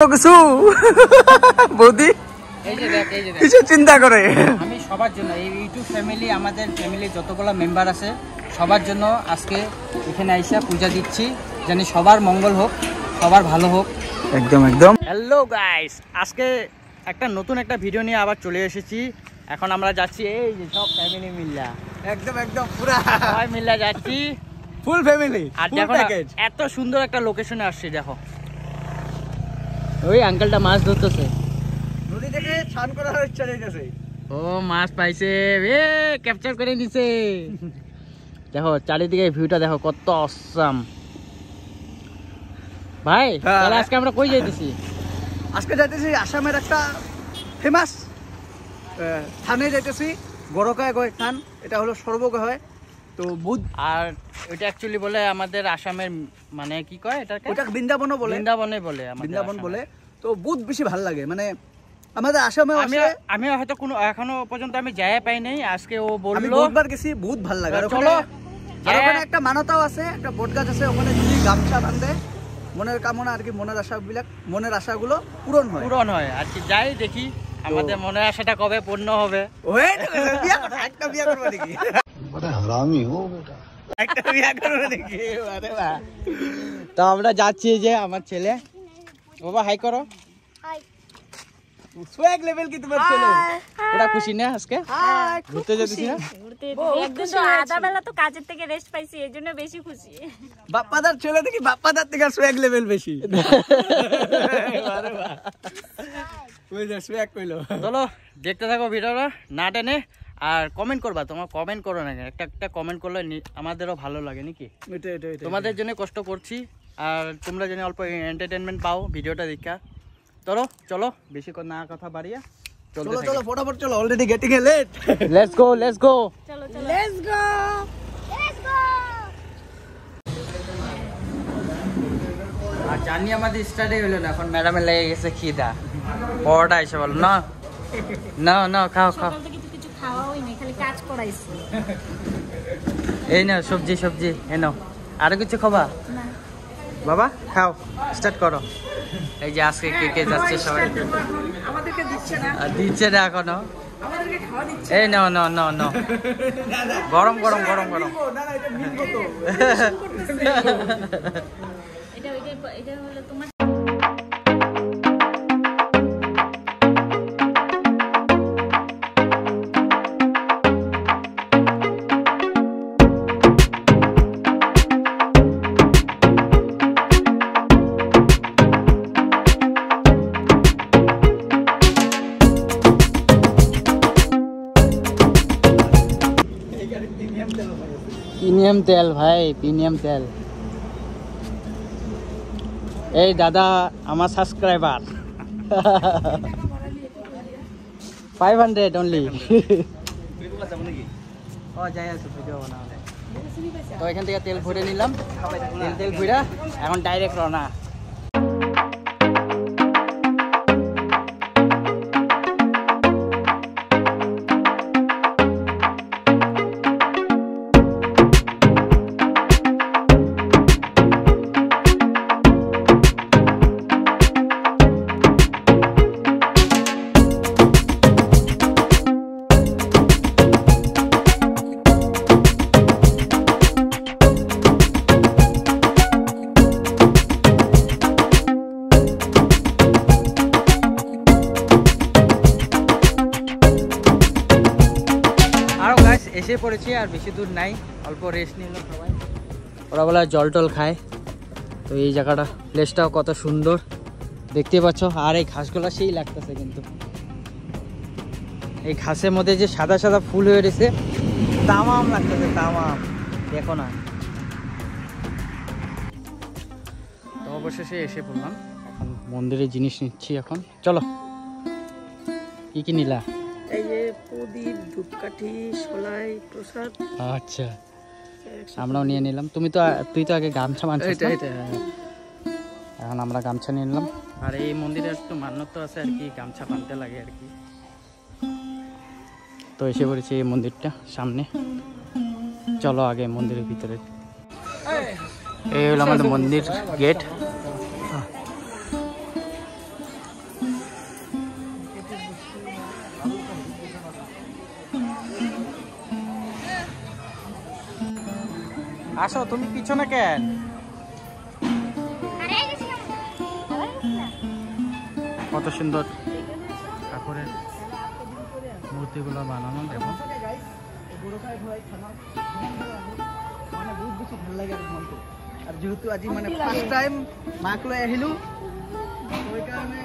কিছু বৌদি কিছু চিন্তা করে আমি সবার জন্য এই ইউটিউব ফ্যামিলি আমাদের ফ্যামিলি যতগুলো মেম্বার আছে সবার জন্য আজকে এখানে আইসা পূজা দিচ্ছি, জানি সবার মঙ্গল হোক, সবার ভালো হোক। একদম একদম। হ্যালো গাইস, আজকে একটা নতুন একটা ভিডিও নিয়ে আবার চলে এসেছি। এখন আমরা যাচ্ছি এই যে সব ফ্যামিলি মিল্লা, একদম একদম পুরা সবাই মিল্লা যাচ্ছি, ফুল ফ্যামিলি। আর দেখো এত সুন্দর একটা লোকেশনে আসছি। দেখো ওই আঙ্কেলটা মাছ ধরতেছে, নদী থেকে স্নান করার ইচ্ছা হইতেছে। ও মাছ পাইছে, এ ক্যাপচার করে নিছে। দেখো চারিদিকে ভিউটা দেখো কত অসাম ভাই। তাহলে আজকে আমরা কই যাইতেছি? আজকে যাইতেছি আসামের একটা ফেমাস স্থানে যাইতেছি, গড়কায় গয় স্থান। এটা হলো সর্বগয়। তো বুধ, আর এটা অ্যাকচুয়ালি বলে আমাদের আসামের, মানে কি কয় এটাকে? ওটা বৃন্দাবনও বলে, বৃন্দাবনে বলে, বৃন্দাবন বলে। তো বুধ বেশি ভালো লাগে, মানে আমাদের আসামে আমি হয়তো কোনো এখনো পর্যন্ত আমি যাই পাই নাই। আজকে ও বললো, আমি বহুতবার গেছি, বহুত ভালো লাগে। আর চলো, ওখানে একটা মানতাও আছে, একটা বট গাছ আছে, ওখানে যদি গামছা বাঁধে মনের কামনা আর কি, মনের আশাগুলো পূরণ হয় আর কি। যাই দেখি আমাদের মনের আশাটা কবে পূর্ণ হবে। একটা বিয়ে করবো দেখি, হারামি হো বেটা, একটা বিয়ে করবো দেখি। তো আমরা যাচ্ছি, যে আমার ছেলে, বাবা হাই করো। সোয়াগ লেভেল কি তোমার ছেলে? ওরা খুশি না আজকে ঘুরতে যেতেছি না? একদিন তো আধা বেলা তো কাজের থেকে রেস্ট পাইছি, এই জন্য বেশি খুশি। বাপ্পাদার ছেলে দেখি, বাপ্পাদার থেকে সোয়াগ লেভেল বেশি। চলো দেখতে থাকো ভিডিওটা, না টেনে। আর কমেন্ট করবা, তোমার কমেন্ট করো না, একটা একটা কমেন্ট করলে আমাদেরও ভালো লাগে নাকি। তোমাদের জন্য কষ্ট করছি, আর তোমরা যেন অল্প এন্টারটেনমেন্ট পাও ভিডিওটা দেখা। চলো চলো, বেশি না কথা বাড়িয়া চলো চলো ফটাফট চলো, already getting a late. Let's go let's go চলো চলো লেটস গো লেটস গো। আর জানি আমাদের স্টার্টই হলো না, এখন ম্যাডামে লেগে গেছে খিদা। পরোটা এসে বলো না না না, খাও খাও। সকাল থেকে তো কিছু খাওয়াই নাই, খালি কাজ করাইছি। এই নাও সবজি সবজি, এ নাও। আরো কিছু খাবা? না বাবা খাও, স্টার্ট করো। এই যে আজকে কে কে যাচ্ছে সবাই, আমাদেরকে দিচ্ছে না, দিচ্ছে না এখনো। আমাদেরকে খাওয়া দিচ্ছে। এই নাও নাও নাও নাও, গরম গরম গরম গরম। না না, এটা মিলবো তো। এটা হলো তোমার। প্রিমিয়াম তেল ভাই, প্রিমিয়াম তেল। এই দাদা আমার সাবস্ক্রাইবার 500 অনলি। ও যাই আছে ভিডিও বানাতে। তো এখান থেকে তেল ভরে নিলাম, তেল ভরে এখন ডাইরেক্ট রওনা। এসে পড়েছি, আর বেশি দূর নাই, অল্প রেস্ট নিল সবাই। ওরা বলে জল টল খায়। তো এই জায়গাটা, প্লেসটাও কত সুন্দর দেখতে পাচ্ছ। আর এই ঘাসগুলো সেই লাগতেছে, কিন্তু এই ঘাসের মধ্যে যে সাদা সাদা ফুল হয়ে রয়েছে, তামাম লাগতেছে, তামাম। দেখো না। তো অবশেষে এসে পড়লাম, এখন মন্দিরের জিনিস নিচ্ছি। এখন চলো, কি কি নিলা? এই যে প্রদীপ, ধূপকাঠি, সলাই, প্রসাদ। আচ্ছা, আমরাও নিয়ে নিলাম। তুই তো আগে গামছা বাঁধছিস। এখন আমরা গামছা নিয়ে নিলাম। আর এই মন্দিরে একটু মান্যত আছে আর কি, গামছা বাঁধতে লাগে আর কি। তো এসে পড়েছি এই মন্দিরটা সামনে। চলো আগে মন্দিরের ভিতরে। এই হলো আমাদের মন্দির গেট। আসো, তুমি পিছনে কেন? কত সুন্দর ঠাকুরের মূর্তিগুলো বানানো দেখো। আর যেহেতু আজি মানে ফার্স্ট টাইম মাক লৈ আহিলো ওই কারণে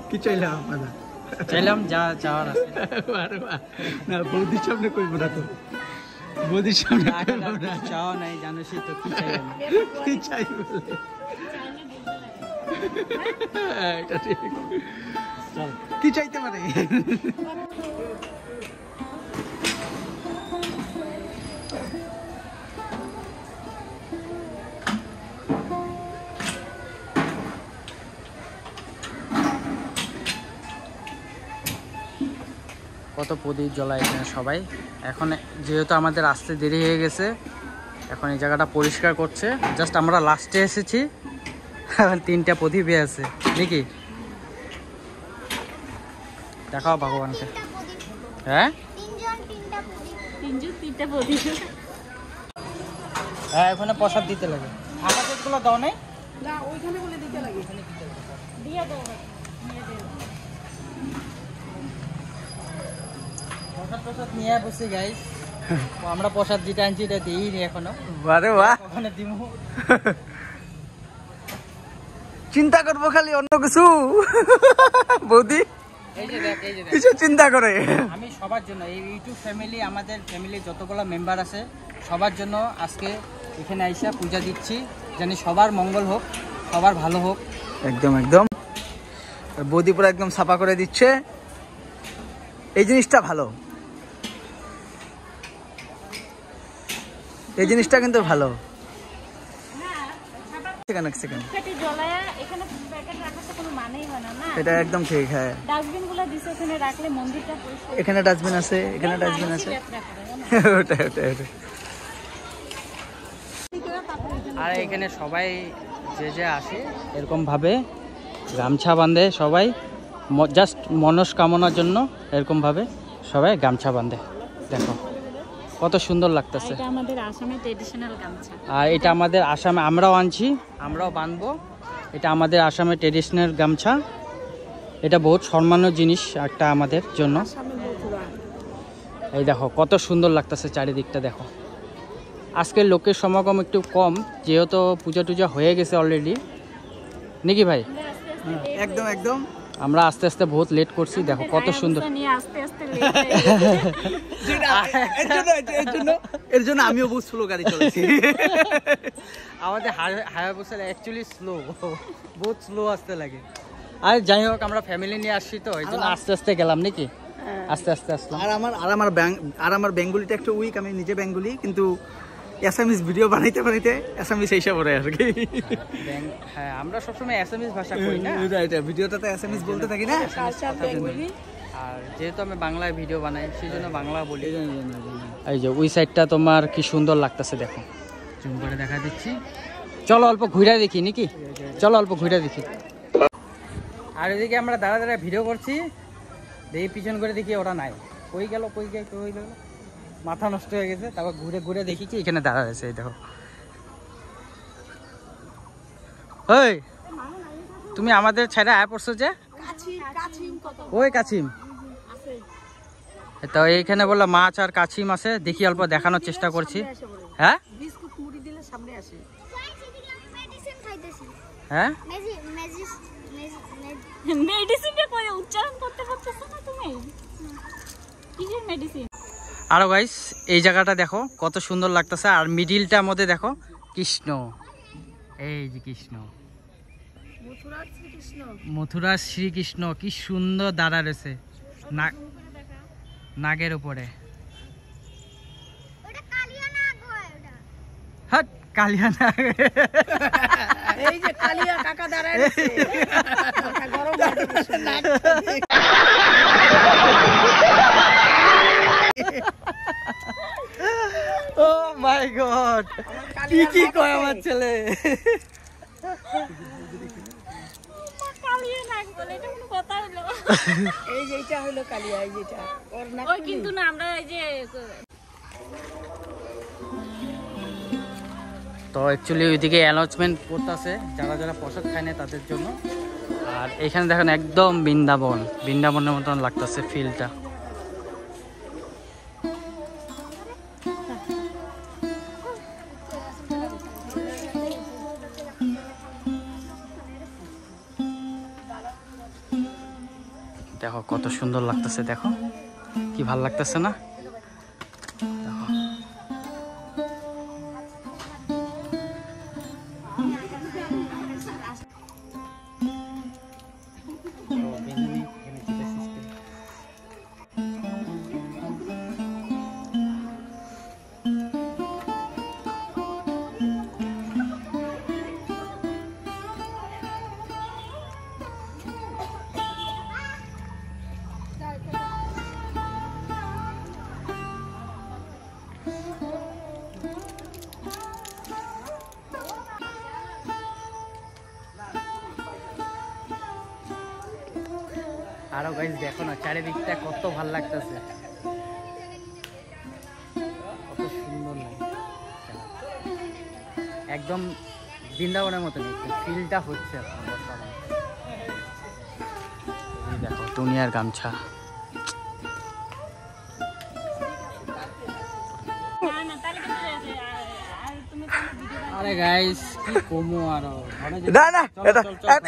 কি চাইলাম দাদা? চাইলাম যা চাওয়ার আছে। না বৌদির সামনে কইব না তো, বৌদির সামনে চাওয়া নাই, জানোসই তো কি চাইলাম। কি চাই বলে এটা ঠিক। চল কি চাইতে পারে? কত প্রদীপ জ্বলায় এখানে সবাই। এখন যেহেতু আমাদের আসতে দেরি হয়ে গেছে, এখন এই জায়গাটা পরিষ্কার করছে। জাস্ট আমরা লাস্টে এসেছি, এখন 3টা প্রদীপে আছে নাকি? দেখাও ভগবানকে। হ্যাঁ হ্যাঁ, ওখানে প্রসাদ দিতে লাগে। ফাঁকা পেটগুলো দাও নাই? না ওইখানে বলে দিতে লাগে। দিয়ে দাও। প্রসাদ নিয়ে বসে গাইস। আমরা প্রসাদ যেটা আনছি এটা দিইনি এখনো। আরে বাহ, ওখানে দিমু। চিন্তা করবো খালি অন্য কিছু। বৌদি এই যে দেখ, এই যে দেখ, কিছু চিন্তা করে। আমি সবার জন্য, এই ইউটিউব ফ্যামিলি, আমাদের ফ্যামিলির যতগুলো মেম্বার আছে সবার জন্য আজকে এখানে আইসা পূজা দিচ্ছি। জানি সবার মঙ্গল হোক, সবার ভালো হোক। একদম একদম বৌদি পুরো একদম সাফা করে দিচ্ছে, এই জিনিসটা ভালো, এই জিনিসটা কিন্তু ভালো। এটা একদম ঠিক। হ্যাঁ এখানে ডাস্টবিন আছে, এখানে ডাস্টবিন আছে। ওটা ওটা ওটা। আর এখানে সবাই যে যে আসে এরকম ভাবে গামছা বাঁধে সবাই, জাস্ট মনস্কামনার জন্য এরকম ভাবে সবাই গামছা বাঁধে। দেখো কত সুন্দর লাগতেছে। এটা আমাদের আসামের ট্র্যাডিশনাল গামছা। আর এটা আমাদের আসামে আমরাও আনছি, আমরাও বাঁধবো। এটা আমাদের আসামের ট্র্যাডিশনাল গামছা। এটা বহুত সম্মানীয় জিনিস একটা আমাদের জন্য। এই দেখো কত সুন্দর লাগতেছে চারিদিকটা দেখো। আজকের লোকের সমাগম একটু কম, যেহেতু পূজা টুজা হয়ে গেছে অলরেডি নাকি ভাই? একদম একদম। আমরা আস্তে আস্তে বহুত লেট করছি। দেখো কত সুন্দর। এর জন্য আমিও বহুত স্লো গাড়ি চলেছি। আমাদের হায়াবুসা অ্যাকচুয়ালি স্লো, বহুত স্লো আসতে লাগে। আর যাই হোক, আমরা ফ্যামিলি নিয়ে আসছি তো এই জন্য আস্তে আস্তে গেলাম নাকি, আস্তে আস্তে আসলাম। আর আমার বেঙ্গলিটা একটু উইক, আমি নিজে বেঙ্গলি, কিন্তু অ্যাসামিজ ভিডিও বানাইতে বানাইতে অ্যাসামিজ এইসব পড়ে আর কি। হ্যাঁ, আমরা সবসময় অ্যাসামিজ ভাষা কই না, ভিডিওটাতে অ্যাসামিজ বলতে থাকি না। আর যেহেতু আমি বাংলায় ভিডিও বানাই সেই জন্য বাংলা বলি। এই যে ওই সাইডটা তোমার কি সুন্দর লাগতেছে দেখো, জুম করে দেখা দিচ্ছি। চলো অল্প ঘুরে দেখি নাকি, চলো অল্প ঘুরে দেখি। আর এদিকে আমরা দাঁড়া দাঁড়া ভিডিও করছি, দেখি পিছন করে দেখি ওরা নাই, কই গেল কই গেল, মাথা নষ্ট হয়ে গেছে। তারপর ঘুরে ঘুরে দেখি কি এখানে দাঁড়া আছে। এই দেখো, ওই তুমি আমাদের ছেড়ে আয় পড়ছো যে? ওই কাছিম তো এইখানে বললো মাছ আর কাছিম আছে, দেখি অল্প দেখানোর চেষ্টা করছি। হ্যাঁ হ্যাঁ, আরো গাইস এই জায়গাটা দেখো কত সুন্দর লাগতেছে। আর মিডিলটার মধ্যে দেখো কৃষ্ণ, এই যে কৃষ্ণ, মথুরার শ্রীকৃষ্ণ কি সুন্দর দাঁড়া রয়েছে নাগের উপরে। হ্যাঁ কালিয়া নাগ, এই যে কালিয়া কাকা দাঁড়ায় আছে। ও মাই গড, কি কয় আমার ছেলে। বলে এটা কোনো কথা হলো? এই যে এটা হলো কালিয়া, এই যেটা ওর নাক ওই কিন্তু না আমরা এই যে তো অ্যাকচুয়ালি ওইদিকে অ্যানাউন্সমেন্ট করতেছে যারা যারা প্রসাদ খায় না তাদের জন্য। আর এখানে দেখেন একদম বৃন্দাবনের মতন লাগতেছে ফিলটা। দেখো কত সুন্দর লাগতেছে, দেখো কি ভাল লাগতেছে না? দেখো আরো গাইস দেখো না চারিদিকটা কত ভাল লাগতেছে, কত সুন্দর লাগে, একদম বৃন্দাবনের মতন ফিলটা হচ্ছে। এই দেখো দুনিয়ার গামছা। না না তাহলে কিন্তু আর তুমি তো ভিডিও আরে গাইস কি কমো আরো ঘরে যে না না এটা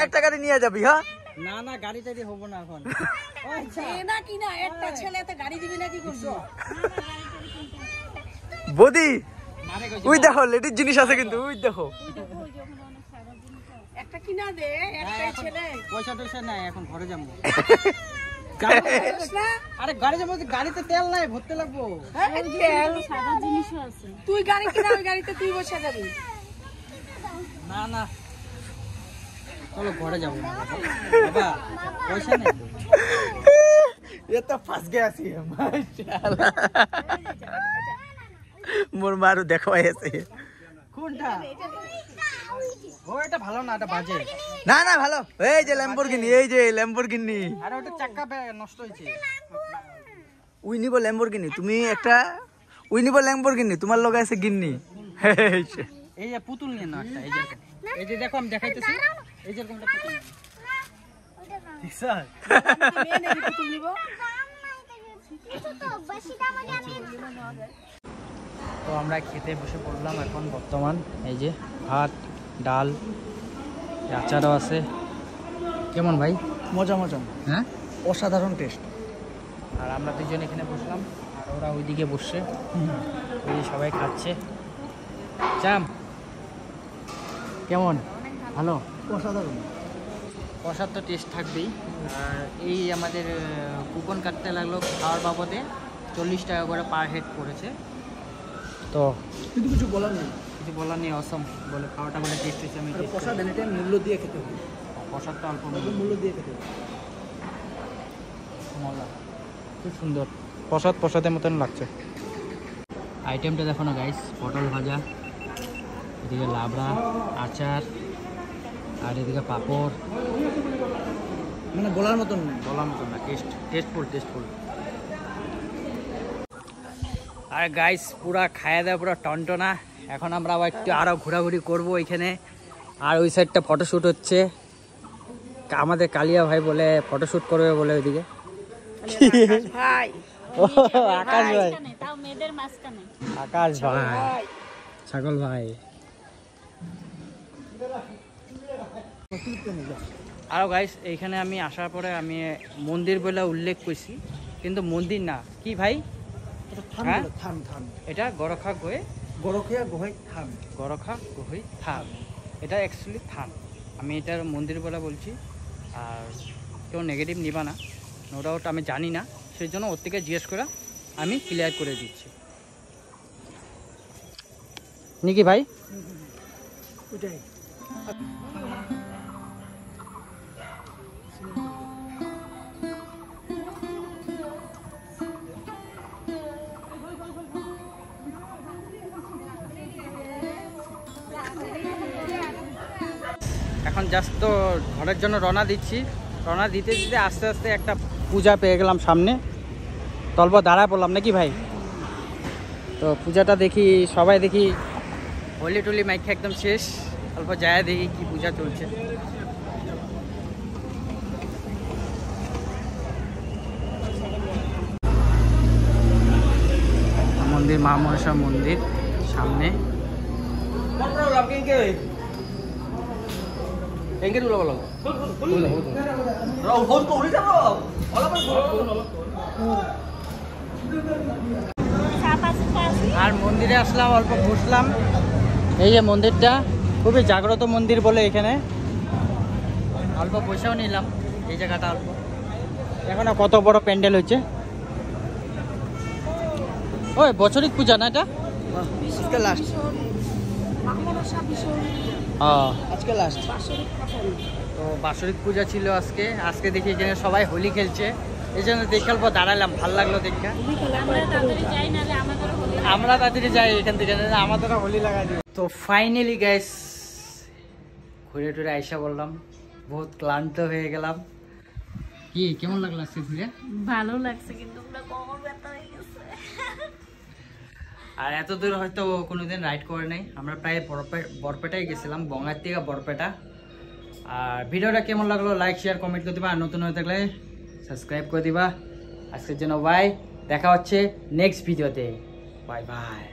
একটা গাড়ি নিয়ে যাবি। হ্যাঁ না না গাড়ি টাড়ি হবো না এখন। না কি না একটা ছেলে তো গাড়ি দিবি না কি করছো? বদি আরে কই ওই দেখো লেডিস জিনিস আছে কিন্তু, ওই দেখো একটা কিনা দে, একটা ছেলে পয়সা টয়সা নাই, এখন ঘরে যাবো। না আরে গাড়ি যাবো, গাড়িতে তেল নাই, ভরতে লাগবো। সাদা জিনিসও আছে। তুই গাড়ি কিনা, ওই গাড়িতে তুই বসে যাবি। না না চলো ঘরে যাবো বাবা, পয়সা নেই তো। ये तो फंस गया सी माशाल्लाह मोर मारू देखो ऐसे কোনটা? ও এটা ভালো না, এটা বাজে। না না ভালো, এই যে ল্যাম্বরগিনি, এই যে ল্যাম্বরগিনি। আরে ওটা চাক্কা নষ্ট হয়েছে। উই নিব ল্যাম্বরগিনি, তুমি একটা উই নিব ল্যাম্বরগিনি, তোমার লগে আছে গিন্নি। এই যে পুতুল নিয়ে না একটা, এই যে দেখো আমি দেখাইতেছি, এই যে এরকম একটা পুতুল। ঠিক স্যার মেয়ে নেবি পুতুল নিব। তো আমরা খেতে বসে পড়লাম এখন বর্তমান। এই যে ভাত ডাল আচারও আছে। কেমন ভাই? মজা মজা, হ্যাঁ অসাধারণ টেস্ট। আর আমরা দুজন এখানে বসলাম আর ওরা ওইদিকে বসছে, ওই যে সবাই খাচ্ছে। চাম কেমন? ভালো, অসাধারণ। প্রসাদ তো টেস্ট থাকবেই। আর এই আমাদের কুপন কাটতে লাগলো খাওয়ার বাবদে 40 টাকা করে পার হেড পড়েছে। তো কিন্তু কিছু বলার নেই, কিছু বলার নেই, অসম বলে খাওয়াটা বলে টেস্ট হয়েছে। আমি প্রসাদ এনে টাইম মূল্য দিয়ে খেতে হবে, প্রসাদটা অল্প মূল্য দিয়ে খেতে হবে। মজা, খুব সুন্দর প্রসাদের মতন লাগছে। আইটেমটা দেখো না গাইস, পটল ভাজা, এদিকে লাবড়া আচার, আর এদিকে পাঁপড়। মানে বলার মতন নেই, বলার মতন না, টেস্টফুল। আর গাইস পুরা খাওয়া দাওয়া পুরো টনটনা। এখন আমরা আবার একটু আরও ঘোরাঘুরি করবো এখানে। আর ওই সাইডটা ফটোশ্যুট হচ্ছে, আমাদের কালিয়া ভাই বলে ফটোশ্যুট করবে বলে ওইদিকে। ভাই ও আকাশ ভাই, তাও মেয়েদের মাঝখানে। আকাশ ভাই, ছাগল ভাই। আরও গাইস এইখানে আমি আসার পরে আমি মন্দির বলে উল্লেখ করছি, কিন্তু মন্দির না। কি ভাই? হ্যাঁ? থান থান, এটা গরখা গয়ে গরখিয়া গহই থান। গরখা গহই থান, এটা অ্যাকচুয়ালি থান। আমি এটার মন্দির বলে বলছি, আর কেউ নেগেটিভ নিবা না, নো ডাউট আমি জানি না, সেই জন্য ওর থেকে জিজ্ঞেস করে আমি ক্লিয়ার করে দিচ্ছি। নাকি ভাই? ওইটাই এখন জাস্ট তো ঘরের জন্য রওনা দিচ্ছি। রওনা দিতে দিতে আস্তে আস্তে একটা পূজা পেয়ে গেলাম সামনে, তল্প দাঁড়ায় পড়লাম নাকি ভাই। তো পূজাটা দেখি, সবাই দেখি হোলি টলি মাইক একদম শেষ, অল্প যায় দেখি কি পূজা চলছে। মন্দির, মা মনসা মন্দির সামনে। আর মন্দিরে আসলাম, অল্প ঘুরলাম। এই যে মন্দিরটা খুবই জাগ্রত মন্দির বলে এখানে অল্প পয়সাও নিলাম। এই জায়গাটা অল্প, এখন কত বড় প্যান্ডেল হয়েছে। ওই বছরিক পূজা না এটা? আজকে লাস্ট, আজকে লাস্ট। তো বাৎসরিক পূজা ছিল আজকে। আজকে দেখি এখানে সবাই হোলি খেলছে, এই জন্য দেখে অল্প দাঁড়ালাম, ভালো লাগলো দেখে। আমরা তাড়াতাড়ি যাই এখান থেকে, আমাদেরও হোলি লাগাই দিই। তো ফাইনালি গাইস ঘুরে টুরে আইসা বললাম, বহুত ক্লান্ত হয়ে গেলাম। কি কেমন লাগলো আজকে ঘুরে? ভালো লাগছে, কিন্তু কোমর ব্যথা হয়ে গেছে। আর এত দূর হয়তো কোনোদিন রাইড করে নাই। আমরা প্রায় বরপেটায় গেছিলাম, বঙ্গার থেকে বরপেটা। আর ভিডিওটা কেমন লাগলো লাইক শেয়ার কমেন্ট করে দিবা, আর নতুন হয়ে থাকলে সাবস্ক্রাইব করে দিবা। আজকের জন্য বাই, দেখা হচ্ছে নেক্সট ভিডিওতে। Bye bye.